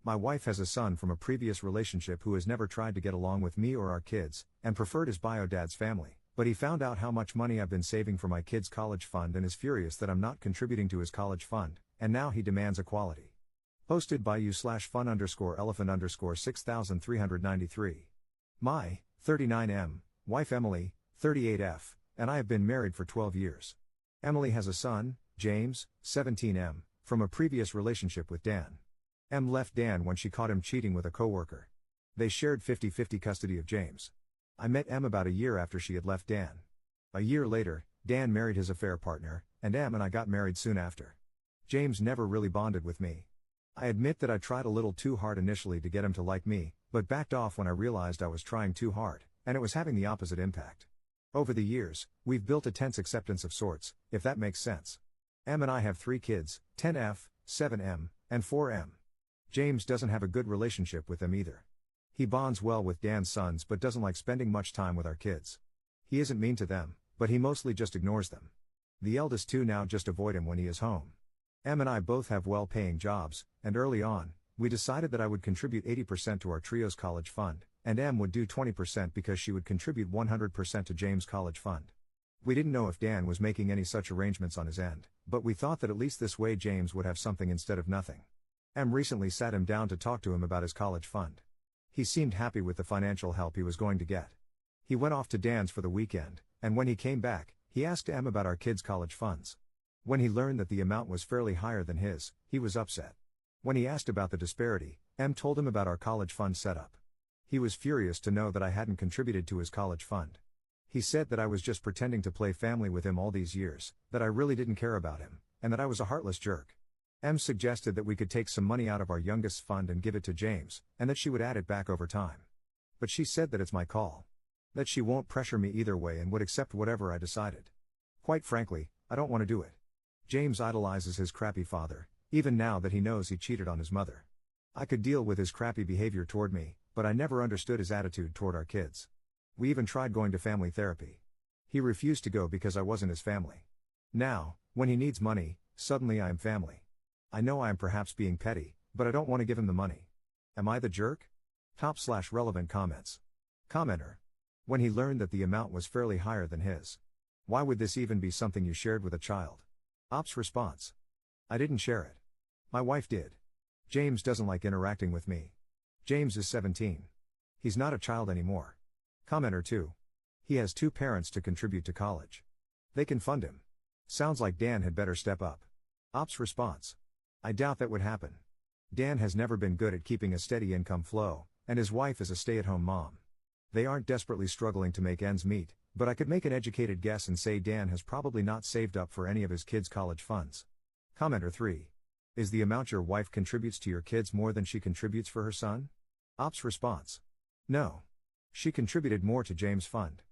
My wife has a son from a previous relationship who has never tried to get along with me or our kids, and preferred his bio dad's family, but he found out how much money I've been saving for my kids' college fund and is furious that I'm not contributing to his college fund, and now he demands equality. Posted by u/fun_elephant_6393. My, 39M, wife Emily, 38F, and I have been married for 12 years. Emily has a son, James, 17M, from a previous relationship with Dan. Em left Dan when she caught him cheating with a coworker. They shared 50-50 custody of James. I met Em about a year after she had left Dan. A year later, Dan married his affair partner, and Em and I got married soon after. James never really bonded with me. I admit that I tried a little too hard initially to get him to like me, but backed off when I realized I was trying too hard, and it was having the opposite impact. Over the years, we've built a tense acceptance of sorts, if that makes sense. Em and I have 3 kids, 10F, 7M, and 4M. James doesn't have a good relationship with them either. He bonds well with Dan's sons but doesn't like spending much time with our kids. He isn't mean to them, but he mostly just ignores them. The eldest 2 now just avoid him when he is home. Em and I both have well-paying jobs, and early on, we decided that I would contribute 80% to our trio's college fund, and Em would do 20% because she would contribute 100% to James' college fund. We didn't know if Dan was making any such arrangements on his end, but we thought that at least this way James would have something instead of nothing. Em recently sat him down to talk to him about his college fund. He seemed happy with the financial help he was going to get. He went off to Dan's for the weekend, and when he came back, he asked Em about our kids' college funds. When he learned that the amount was fairly higher than his, he was upset. When he asked about the disparity, Em told him about our college fund setup. He was furious to know that I hadn't contributed to his college fund. He said that I was just pretending to play family with him all these years, that I really didn't care about him, and that I was a heartless jerk. Em suggested that we could take some money out of our youngest's fund and give it to James, and that she would add it back over time. But she said that it's my call. That she won't pressure me either way and would accept whatever I decided. Quite frankly, I don't want to do it. James idolizes his crappy father, even now that he knows he cheated on his mother. I could deal with his crappy behavior toward me, but I never understood his attitude toward our kids. We even tried going to family therapy. He refused to go because I wasn't his family. Now, when he needs money, suddenly I am family. I know I am perhaps being petty, but I don't want to give him the money. Am I the jerk? /relevant comments. Commenter. When he learned that the amount was fairly higher than his. Why would this even be something you shared with a child? Ops response. I didn't share it. My wife did. James doesn't like interacting with me. James is 17. He's not a child anymore. Commenter 2. He has 2 parents to contribute to college. They can fund him. Sounds like Dan had better step up. Ops response. I doubt that would happen. Dan has never been good at keeping a steady income flow, and his wife is a stay-at-home mom. They aren't desperately struggling to make ends meet, but I could make an educated guess and say Dan has probably not saved up for any of his kids' college funds. Commenter 3. Is the amount your wife contributes to your kids more than she contributes for her son? Ops response. No. She contributed more to James' fund.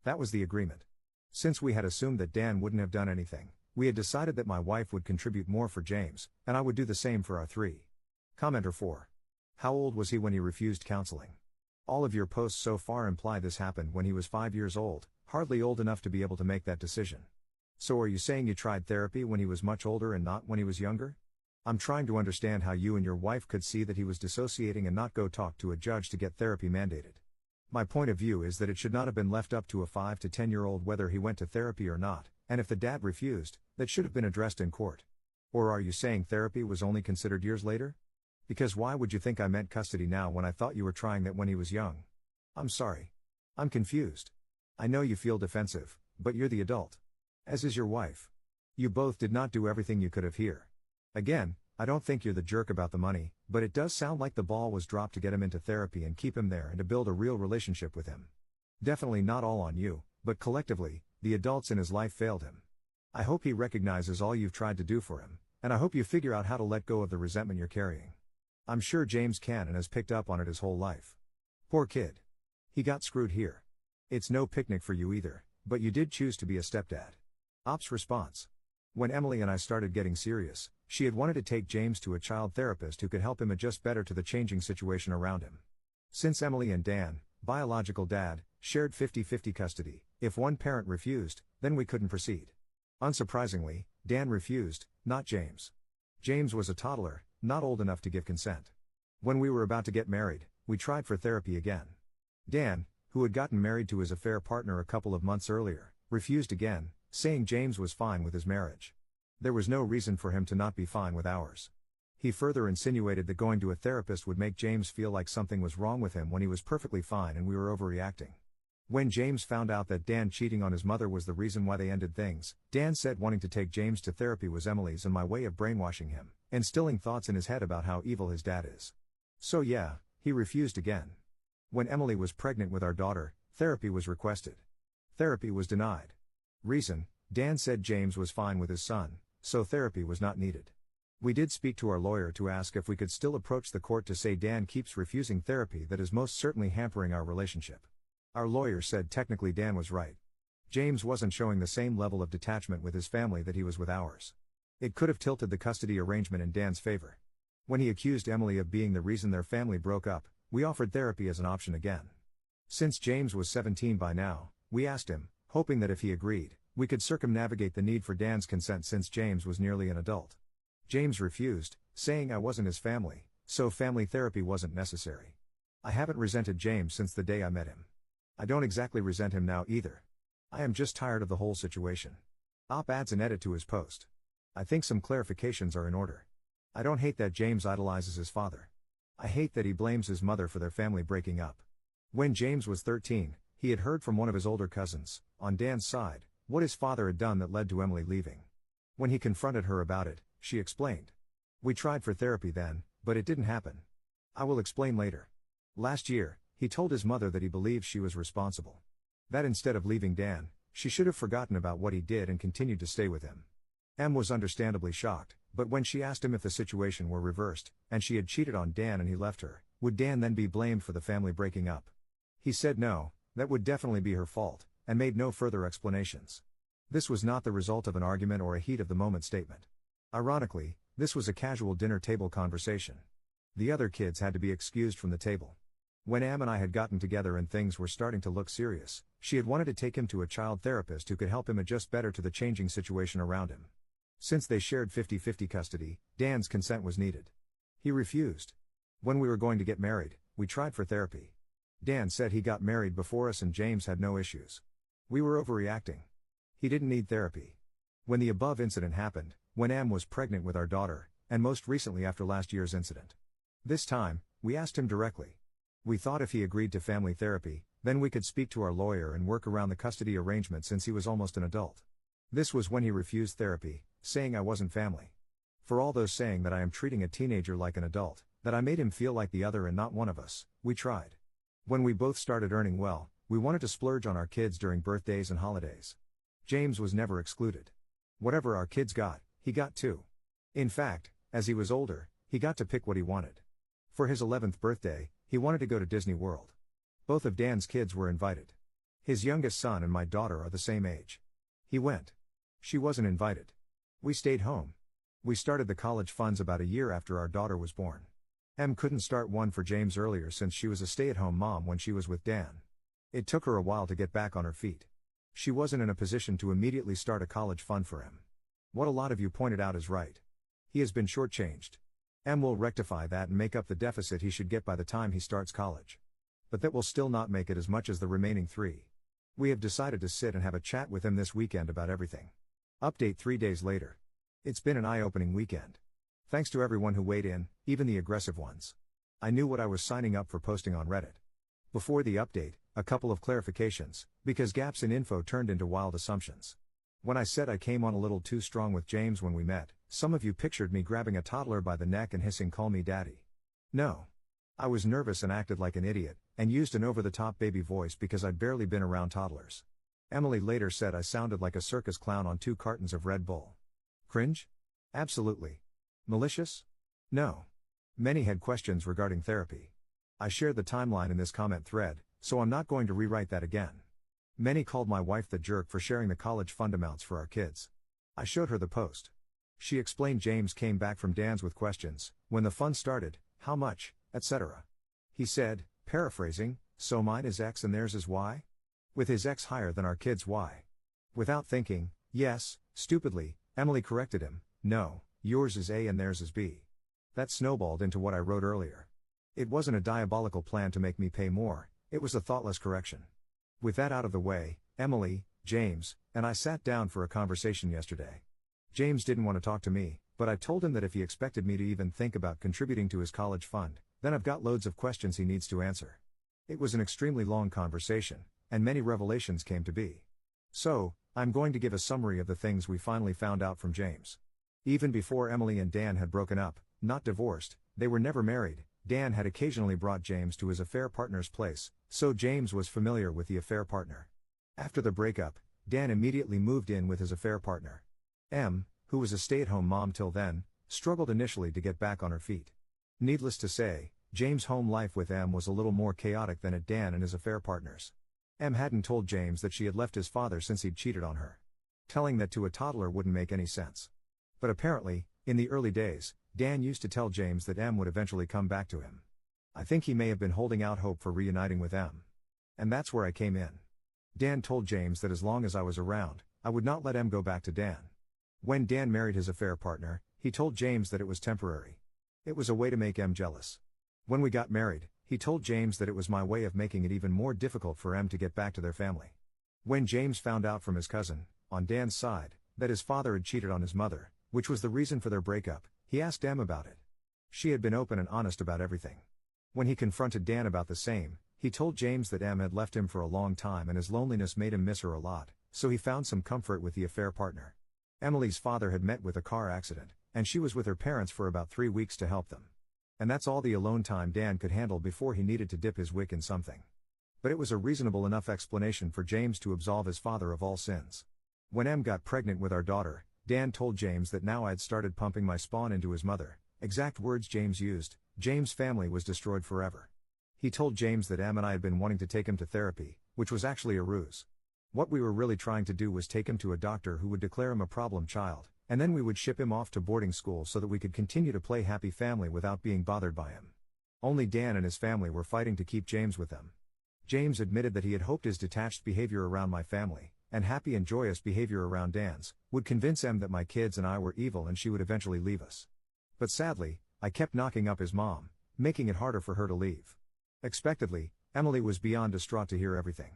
That was the agreement. Since we had assumed that Dan wouldn't have done anything, we had decided that my wife would contribute more for James, and I would do the same for our 3. Commenter 4. How old was he when he refused counseling? All of your posts so far imply this happened when he was 5 years old, hardly old enough to be able to make that decision. So are you saying you tried therapy when he was much older and not when he was younger? I'm trying to understand how you and your wife could see that he was dissociating and not go talk to a judge to get therapy mandated. My point of view is that it should not have been left up to a 5 to 10-year-old whether he went to therapy or not, and if the dad refused, that should have been addressed in court. Or are you saying therapy was only considered years later? Because why would you think I meant custody now when I thought you were trying that when he was young? I'm sorry. I'm confused. I know you feel defensive, but you're the adult. As is your wife. You both did not do everything you could have here. Again, I don't think you're the jerk about the money, but it does sound like the ball was dropped to get him into therapy and keep him there and to build a real relationship with him. Definitely not all on you, but collectively, the adults in his life failed him. I hope he recognizes all you've tried to do for him, and I hope you figure out how to let go of the resentment you're carrying. I'm sure James can and has picked up on it his whole life. Poor kid. He got screwed here. It's no picnic for you either, but you did choose to be a stepdad. Ops response. When Emily and I started getting serious, she had wanted to take James to a child therapist who could help him adjust better to the changing situation around him. Since Emily and Dan, biological dad, shared 50-50 custody, if one parent refused, then we couldn't proceed. Unsurprisingly, Dan refused, not James. James was a toddler, not old enough to give consent. When we were about to get married, we tried for therapy again. Dan, who had gotten married to his affair partner a couple of months earlier, refused again, saying James was fine with his marriage. There was no reason for him to not be fine with ours. He further insinuated that going to a therapist would make James feel like something was wrong with him when he was perfectly fine and we were overreacting. When James found out that Dan cheating on his mother was the reason why they ended things, Dan said wanting to take James to therapy was Emily's and my way of brainwashing him, instilling thoughts in his head about how evil his dad is. So yeah, he refused again. When Emily was pregnant with our daughter, therapy was requested. Therapy was denied. Reason: Dan said James was fine with his son, so therapy was not needed. We did speak to our lawyer to ask if we could still approach the court to say Dan keeps refusing therapy that is most certainly hampering our relationship. Our lawyer said technically Dan was right. James wasn't showing the same level of detachment with his family that he was with ours. It could have tilted the custody arrangement in Dan's favor. When he accused Emily of being the reason their family broke up, we offered therapy as an option again. Since James was 17 by now, we asked him, hoping that if he agreed, we could circumnavigate the need for Dan's consent since James was nearly an adult. James refused, saying I wasn't his family, so family therapy wasn't necessary. I haven't resented James since the day I met him. I don't exactly resent him now either. I am just tired of the whole situation. Op adds an edit to his post. I think some clarifications are in order. I don't hate that James idolizes his father. I hate that he blames his mother for their family breaking up. When James was 13, he had heard from one of his older cousins, on Dan's side, what his father had done that led to Emily leaving. When he confronted her about it, she explained. We tried for therapy then, but it didn't happen. I will explain later. Last year, he told his mother that he believed she was responsible. That instead of leaving Dan, she should have forgotten about what he did and continued to stay with him. Em was understandably shocked, but when she asked him if the situation were reversed, and she had cheated on Dan and he left her, would Dan then be blamed for the family breaking up? He said no, that would definitely be her fault, and made no further explanations. This was not the result of an argument or a heat-of-the-moment statement. Ironically, this was a casual dinner table conversation. The other kids had to be excused from the table. When Em and I had gotten together and things were starting to look serious, she had wanted to take him to a child therapist who could help him adjust better to the changing situation around him. Since they shared 50-50 custody, Dan's consent was needed. He refused. When we were going to get married, we tried for therapy. Dan said he got married before us and James had no issues. We were overreacting. He didn't need therapy. When the above incident happened, when Em was pregnant with our daughter, and most recently after last year's incident. This time, we asked him directly. We thought if he agreed to family therapy, then we could speak to our lawyer and work around the custody arrangement since he was almost an adult. This was when he refused therapy, saying I wasn't family. For all those saying that I am treating a teenager like an adult, that I made him feel like the other and not one of us, we tried. When we both started earning well, we wanted to splurge on our kids during birthdays and holidays. James was never excluded. Whatever our kids got, he got too. In fact, as he was older, he got to pick what he wanted. For his 11th birthday, he wanted to go to Disney World. Both of Dan's kids were invited. His youngest son and my daughter are the same age. He went. She wasn't invited. We stayed home. We started the college funds about a year after our daughter was born. Em couldn't start one for James earlier since she was a stay-at-home mom when she was with Dan. It took her a while to get back on her feet. She wasn't in a position to immediately start a college fund for him. What a lot of you pointed out is right. He has been shortchanged. Em will rectify that and make up the deficit he should get by the time he starts college. But that will still not make it as much as the remaining 3. We have decided to sit and have a chat with him this weekend about everything. Update 3 days later. It's been an eye-opening weekend. Thanks to everyone who weighed in, even the aggressive ones. I knew what I was signing up for posting on Reddit. Before the update, a couple of clarifications, because gaps in info turned into wild assumptions. When I said I came on a little too strong with James when we met, some of you pictured me grabbing a toddler by the neck and hissing "Call me daddy." No. I was nervous and acted like an idiot, and used an over-the-top baby voice because I'd barely been around toddlers. Emily later said I sounded like a circus clown on 2 cartons of Red Bull. Cringe? Absolutely. Malicious? No. Many had questions regarding therapy. I shared the timeline in this comment thread, so I'm not going to rewrite that again. Many called my wife the jerk for sharing the college fund amounts for our kids. I showed her the post. She explained James came back from Dan's with questions, when the fund started, how much, etc. He said, paraphrasing, so mine is X and theirs is Y? With his X higher than our kids' Y. Without thinking, yes, stupidly, Emily corrected him, no, yours is A and theirs is B. That snowballed into what I wrote earlier. It wasn't a diabolical plan to make me pay more, it was a thoughtless correction. With that out of the way, Emily, James, and I sat down for a conversation yesterday. James didn't want to talk to me, but I told him that if he expected me to even think about contributing to his college fund, then I've got loads of questions he needs to answer. It was an extremely long conversation, and many revelations came to be. So, I'm going to give a summary of the things we finally found out from James. Even before Emily and Dan had broken up, not divorced, they were never married, Dan had occasionally brought James to his affair partner's place, so James was familiar with the affair partner. After the breakup, Dan immediately moved in with his affair partner. Em, who was a stay-at-home mom till then, struggled initially to get back on her feet. Needless to say, James' home life with Em was a little more chaotic than at Dan and his affair partner's. Em hadn't told James that she had left his father since he'd cheated on her. Telling that to a toddler wouldn't make any sense. But apparently, in the early days, Dan used to tell James that Em would eventually come back to him. I think he may have been holding out hope for reuniting with Em. And that's where I came in. Dan told James that as long as I was around, I would not let Em go back to Dan. When Dan married his affair partner, he told James that it was temporary. It was a way to make Em jealous. When we got married, he told James that it was my way of making it even more difficult for Em to get back to their family. When James found out from his cousin, on Dan's side, that his father had cheated on his mother, which was the reason for their breakup, he asked Em about it. She had been open and honest about everything. When he confronted Dan about the same, he told James that Em had left him for a long time and his loneliness made him miss her a lot, so he found some comfort with the affair partner. Emily's father had met with a car accident, and she was with her parents for about 3 weeks to help them. And that's all the alone time Dan could handle before he needed to dip his wick in something. But it was a reasonable enough explanation for James to absolve his father of all sins. When Em got pregnant with our daughter, Dan told James that now I'd started pumping my spawn into his mother, exact words James used, James' family was destroyed forever. He told James that Em and I had been wanting to take him to therapy, which was actually a ruse. What we were really trying to do was take him to a doctor who would declare him a problem child, and then we would ship him off to boarding school so that we could continue to play happy family without being bothered by him. Only Dan and his family were fighting to keep James with them. James admitted that he had hoped his detached behavior around my family, and happy and joyous behavior around Dan's, would convince Em that my kids and I were evil and she would eventually leave us. But sadly, I kept knocking up his mom, making it harder for her to leave. Expectedly, Emily was beyond distraught to hear everything.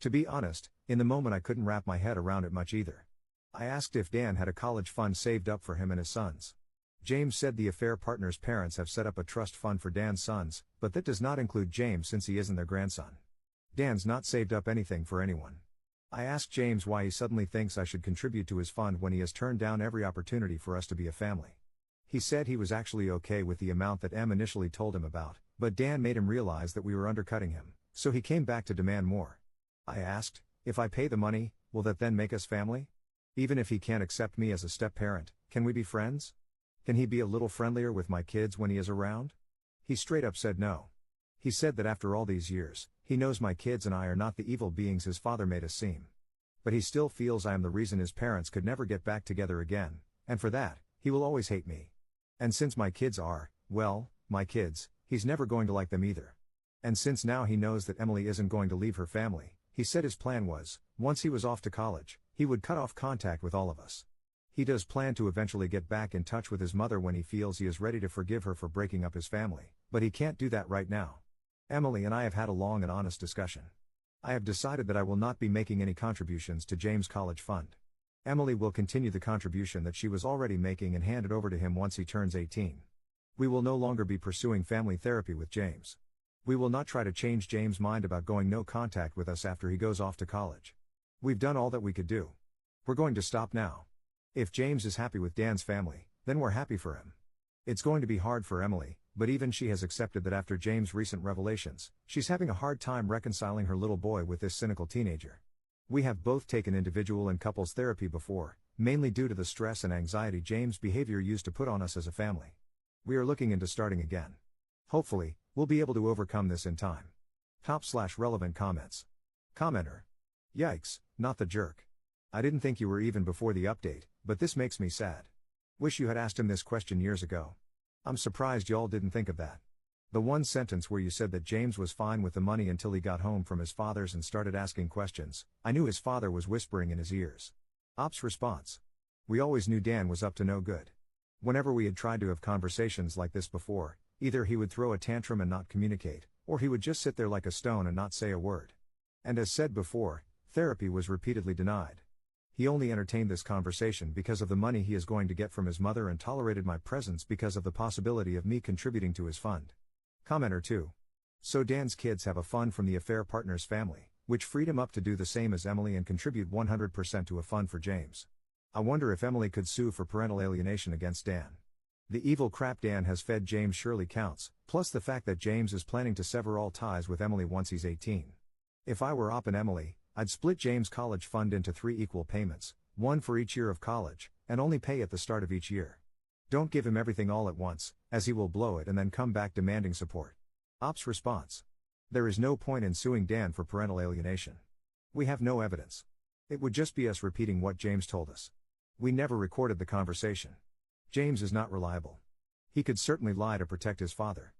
To be honest, in the moment I couldn't wrap my head around it much either. I asked if Dan had a college fund saved up for him and his sons. James said the affair partner's parents have set up a trust fund for Dan's sons, but that does not include James since he isn't their grandson. Dan's not saved up anything for anyone. I asked James why he suddenly thinks I should contribute to his fund when he has turned down every opportunity for us to be a family. He said he was actually okay with the amount that Em initially told him about, but Dan made him realize that we were undercutting him, so he came back to demand more. I asked, if I pay the money, will that then make us family? Even if he can't accept me as a step-parent, can we be friends? Can he be a little friendlier with my kids when he is around? He straight up said no. He said that after all these years, he knows my kids and I are not the evil beings his father made us seem. But he still feels I am the reason his parents could never get back together again, and for that, he will always hate me. And since my kids are, well, my kids, he's never going to like them either. And since now he knows that Emily isn't going to leave her family, he said his plan was, once he was off to college, he would cut off contact with all of us. He does plan to eventually get back in touch with his mother when he feels he is ready to forgive her for breaking up his family, but he can't do that right now. Emily and I have had a long and honest discussion. I have decided that I will not be making any contributions to James' college fund. Emily will continue the contribution that she was already making and hand it over to him once he turns 18. We will no longer be pursuing family therapy with James. We will not try to change James' mind about going no contact with us after he goes off to college. We've done all that we could do. We're going to stop now. If James is happy with Dan's family, then we're happy for him. It's going to be hard for Emily, but even she has accepted that after James' recent revelations, she's having a hard time reconciling her little boy with this cynical teenager. We have both taken individual and couples therapy before, mainly due to the stress and anxiety James' behavior used to put on us as a family. We are looking into starting again. Hopefully, we'll be able to overcome this in time. Top/relevant comments. Commenter. Yikes, not the jerk. I didn't think you were even before the update, but this makes me sad. Wish you had asked him this question years ago. I'm surprised y'all didn't think of that. The one sentence where you said that James was fine with the money until he got home from his father's and started asking questions, I knew his father was whispering in his ears. Op's response. We always knew Dan was up to no good. Whenever we had tried to have conversations like this before, Either he would throw a tantrum and not communicate, or he would just sit there like a stone and not say a word. And as said before, therapy was repeatedly denied. He only entertained this conversation because of the money he is going to get from his mother and tolerated my presence because of the possibility of me contributing to his fund. Commenter 2. So Dan's kids have a fund from the affair partner's family, which freed him up to do the same as Emily and contribute 100% to a fund for James. I wonder if Emily could sue for parental alienation against Dan. The evil crap Dan has fed James surely counts, plus the fact that James is planning to sever all ties with Emily once he's 18. If I were Op and Emily, I'd split James' college fund into 3 equal payments, one for each year of college, and only pay at the start of each year. Don't give him everything all at once, as he will blow it and then come back demanding support. Op's response. There is no point in suing Dan for parental alienation. We have no evidence. It would just be us repeating what James told us. We never recorded the conversation. James is not reliable. He could certainly lie to protect his father.